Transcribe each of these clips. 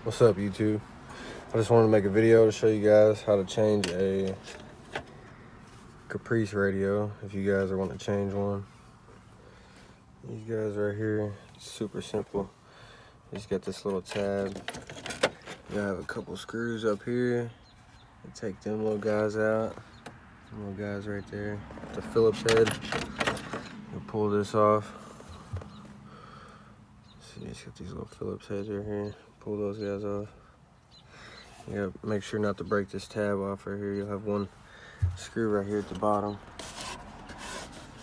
What's up, YouTube? I just wanted to make a video to show you guys how to change a caprice radio if you guys are wanting to change one. These guys right here, super simple. You just got this little tab. You have a couple screws up here. You take them little guys out. Them little guys right there. The Phillips head. You pull this off. So you just got these little Phillips heads right here. Pull those guys off. You gotta make sure not to break this tab off right here. You'll have one screw right here at the bottom.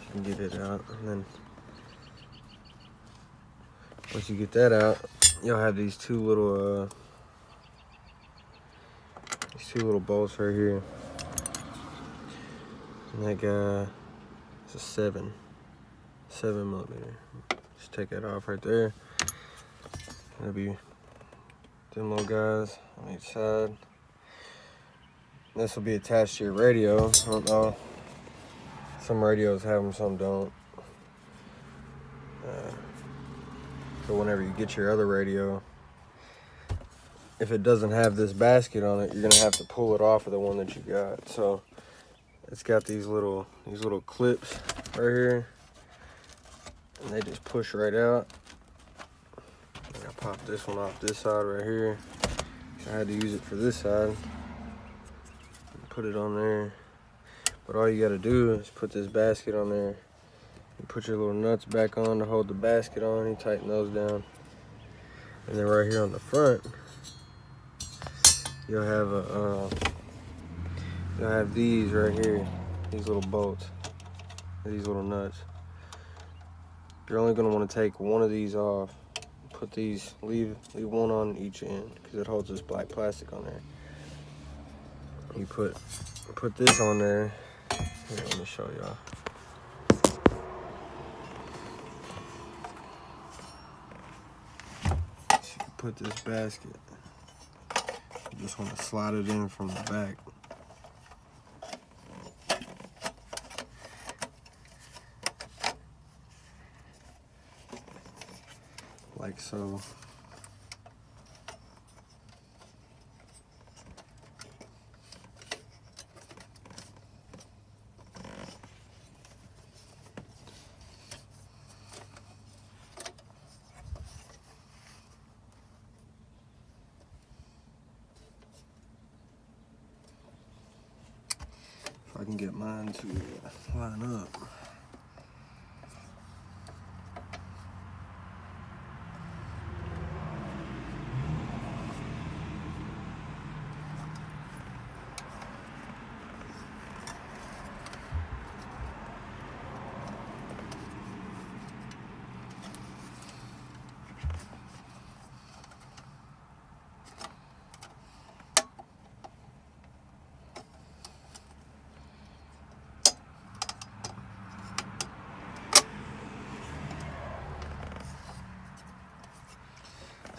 You can get it out, and then once you get that out, you'll have these two little bolts right here. And that guy is a 7 millimeter. Just take that off right there. That'll be them little guys on each side. This will be attached to your radio. I don't know. Some radios have them, some don't. So whenever you get your other radio, if it doesn't have this basket on it, you're gonna have to pull it off of the one that you got. So it's got these little clips right here, and they just push right out. I pop this one off this side right here. I had to use it for this side. Put it on there. But all you gotta do is put this basket on there. You put your little nuts back on to hold the basket on. You tighten those down. And then right here on the front, you'll have these right here. These little bolts. These little nuts. You're only gonna want to take one of these off. Put these, leave one on each end because it holds this black plastic on there. You put this on there. Here, let me show y'all. So you put this basket. You just want to slide it in from the back. Like so. If I can get mine to line up.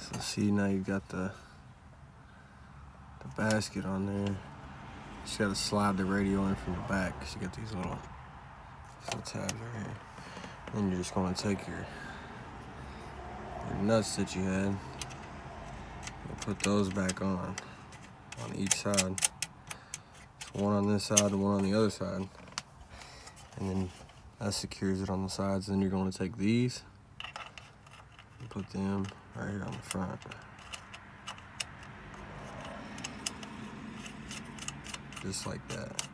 So see, now you got the basket on there. Just gotta slide the radio in from the back because you got these little tabs right here. Then you're just gonna take your nuts that you had and put those back on each side. So one on this side and one on the other side. And then that secures it on the sides. Then you're gonna take these and put them right here on the front. Just like that.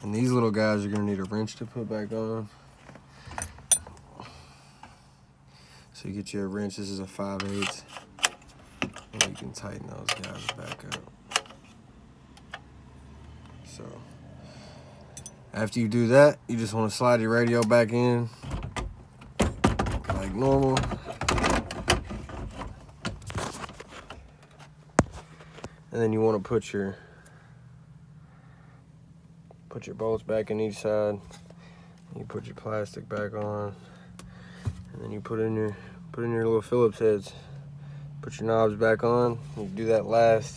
And these little guys you're gonna need a wrench to put back on. So you get you a wrench, this is a 5/8. And you can tighten those guys back up. So after you do that, you just wanna slide your radio back in like normal. And then you want to put your bolts back in each side. You put your plastic back on, and then you put in your little Phillips heads. Put your knobs back on. You do that last.